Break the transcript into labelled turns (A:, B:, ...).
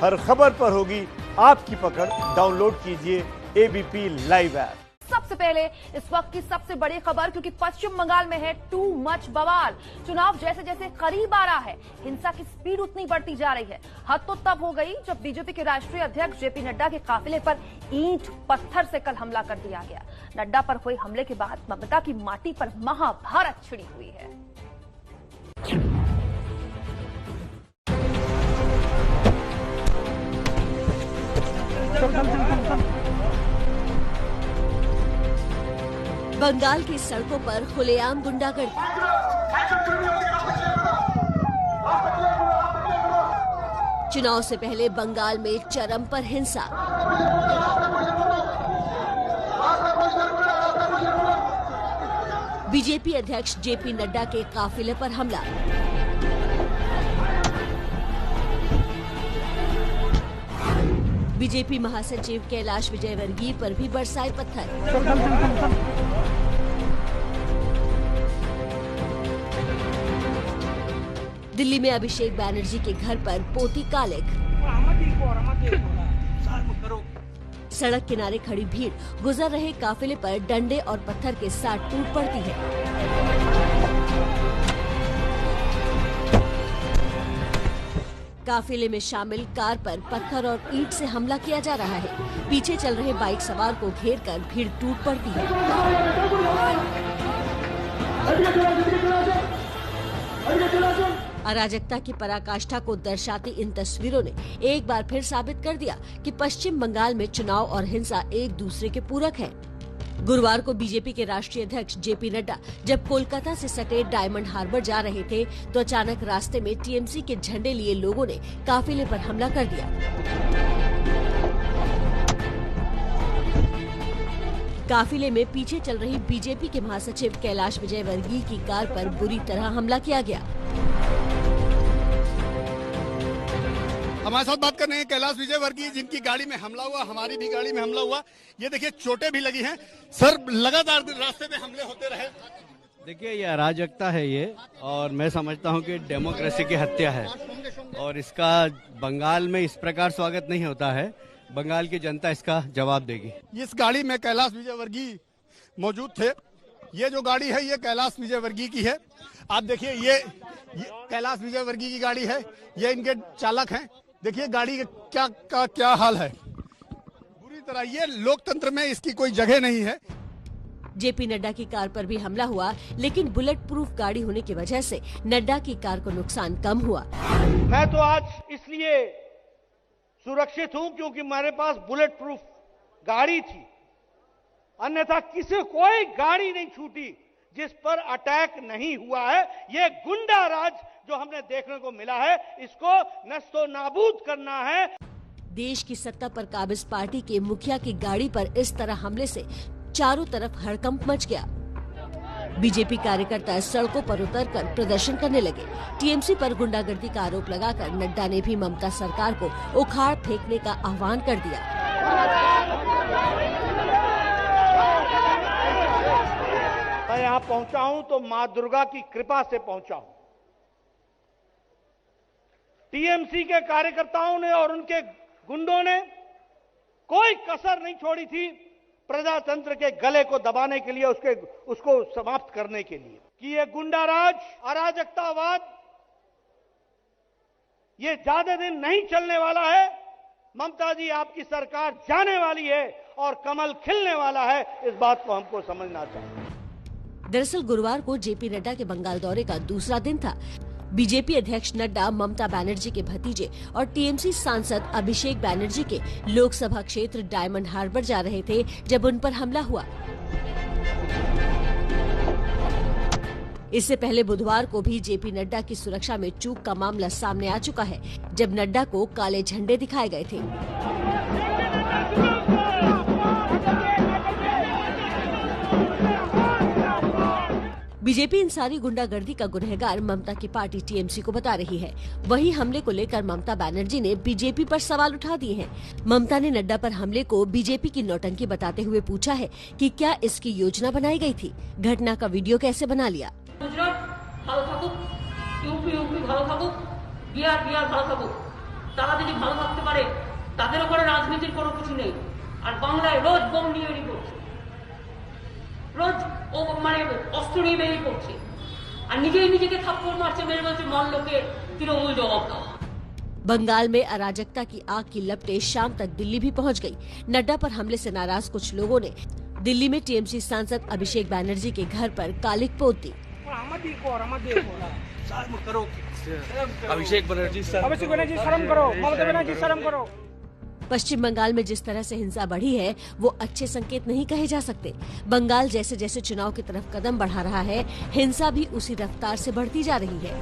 A: हर खबर पर होगी आपकी पकड़। डाउनलोड कीजिए एबीपी लाइव ऐप।
B: सबसे पहले इस वक्त की सबसे बड़ी खबर, क्योंकि पश्चिम बंगाल में है टू मच बवाल। चुनाव जैसे जैसे करीब आ रहा है, हिंसा की स्पीड उतनी बढ़ती जा रही है। हद तो तब हो गई जब बीजेपी के राष्ट्रीय अध्यक्ष जेपी नड्डा के काफिले पर ईंट पत्थर से कल हमला कर दिया गया। नड्डा पर हुए हमले के बाद ममता की माटी पर महाभारत छिड़ी हुई है।
C: बंगाल की सड़कों पर खुलेआम गुंडागर्दी। चुनाव से पहले बंगाल में चरम पर हिंसा। बीजेपी अध्यक्ष जेपी नड्डा के काफिले पर हमला। बीजेपी महासचिव कैलाश विजयवर्गीय पर भी बरसाए पत्थर। दिल्ली में अभिषेक बैनर्जी के घर पर पोती कालिक। सड़क किनारे खड़ी भीड़ गुजर रहे काफिले पर डंडे और पत्थर के साथ टूट पड़ती है। काफिले में शामिल कार पर पत्थर और ईंट से हमला किया जा रहा है। पीछे चल रहे बाइक सवार को घेरकर भीड़ टूट पड़ती है। अराजकता की पराकाष्ठा को दर्शाती इन तस्वीरों ने एक बार फिर साबित कर दिया कि पश्चिम बंगाल में चुनाव और हिंसा एक दूसरे के पूरक हैं। गुरुवार को बीजेपी के राष्ट्रीय अध्यक्ष जेपी नड्डा जब कोलकाता से सटे डायमंड हार्बर जा रहे थे तो अचानक रास्ते में टीएमसी के झंडे लिए लोगों ने काफिले पर हमला कर दिया। काफिले में पीछे चल रही बीजेपी के महासचिव कैलाश विजयवर्गीय की कार पर बुरी तरह हमला किया गया।
D: हमारे साथ बात कर रहे हैं कैलाश विजयवर्गीय, जिनकी गाड़ी में हमला हुआ, हमारी भी गाड़ी में हमला हुआ। ये देखिए चोटें भी लगी हैं। सर, लगातार रास्ते में हमले होते रहे।
E: देखिए, ये अराजकता है ये, और मैं समझता हूँ कि डेमोक्रेसी की हत्या है, और इसका बंगाल में इस प्रकार स्वागत नहीं होता है। बंगाल की जनता इसका जवाब देगी।
D: इस गाड़ी में कैलाश विजयवर्गीय मौजूद थे। ये जो गाड़ी है ये कैलाश विजयवर्गीय की है। आप देखिए ये कैलाश विजयवर्गीय की गाड़ी है, ये इनके चालक हैं। देखिए गाड़ी का क्या हाल है, बुरी तरह। ये लोकतंत्र में इसकी कोई जगह नहीं है।
C: जेपी नड्डा की कार पर भी हमला हुआ, लेकिन बुलेट प्रूफ गाड़ी होने की वजह से नड्डा की कार को नुकसान कम हुआ।
F: मैं तो आज इसलिए सुरक्षित हूं क्योंकि मेरे पास बुलेट प्रूफ गाड़ी थी, अन्यथा किसी कोई गाड़ी नहीं छूटी जिस पर अटैक नहीं हुआ है। ये गुंडा राज जो हमने देखने को मिला है, इसको नस्तो नाबूद करना है।
C: देश की सत्ता पर काबिज पार्टी के मुखिया की गाड़ी पर इस तरह हमले से चारों तरफ हड़कंप मच गया। बीजेपी कार्यकर्ता सड़कों पर उतरकर प्रदर्शन करने लगे। टीएमसी पर गुंडागर्दी का आरोप लगाकर नड्डा ने भी ममता सरकार को उखाड़ फेंकने का आह्वान कर दिया।
F: मैं यहाँ पहुंचा हूं तो मां दुर्गा की कृपा से पहुंचा हूं। टीएमसी के कार्यकर्ताओं ने और उनके गुंडों ने कोई कसर नहीं छोड़ी थी प्रजातंत्र के गले को दबाने के लिए, उसको समाप्त करने के लिए। कि ये गुंडा राज, अराजकतावाद, ये ज्यादा दिन नहीं चलने वाला है। ममता जी, आपकी सरकार जाने वाली है और कमल खिलने वाला है। इस बात को हमको समझना चाहिए।
C: दरअसल गुरुवार को जेपी नड्डा के बंगाल दौरे का दूसरा दिन था। बीजेपी अध्यक्ष नड्डा ममता बनर्जी के भतीजे और टीएमसी सांसद अभिषेक बैनर्जी के लोकसभा क्षेत्र डायमंड हार्बर जा रहे थे जब उन पर हमला हुआ। इससे पहले बुधवार को भी जेपी नड्डा की सुरक्षा में चूक का मामला सामने आ चुका है, जब नड्डा को काले झंडे दिखाए गए थे। बीजेपी इन सारी गुंडागर्दी का गुनहगार ममता की पार्टी टीएमसी को बता रही है। वहीं हमले को लेकर ममता बनर्जी ने बीजेपी पर सवाल उठा दिए हैं। ममता ने नड्डा पर हमले को बीजेपी की नौटंकी बताते हुए पूछा है कि क्या इसकी योजना बनाई गई थी, घटना का वीडियो कैसे बना लिया।
G: गुजरात ভালো থাকুক, यूपी ভালো থাকুक, बिहार ভালো থাকুक, তারা যদি ভালো থাকতে পারে তাদের উপরে রাজনীতির কোনো কিছু নেই। আর বাংলায় রোজ বোম নিয়ে বেরিয়ে পড়ছে, রোজ ও মানে অস্ত্র নিয়ে বেরিয়ে পড়ছে, আর নিজেকে থাপ্পড় মারছে, মেরে বলছে মল্লকে তৃণমূল जवाब দাও।
C: बंगाल में अराजकता की आग की लपटें शाम तक दिल्ली भी पहुंच गई। नड्डा पर हमले से नाराज कुछ लोगों ने दिल्ली में टीएमसी सांसद अभिषेक बैनर्जी के घर पर कालिक पोत दी।
H: अभिषेक बनर्जी
I: शर्म करो, ममता बनर्जी शर्म करो।
C: पश्चिम बंगाल में जिस तरह से हिंसा बढ़ी है वो अच्छे संकेत नहीं कहे जा सकते। बंगाल जैसे जैसे चुनाव की तरफ कदम बढ़ा रहा है, हिंसा भी उसी रफ्तार से बढ़ती जा रही है।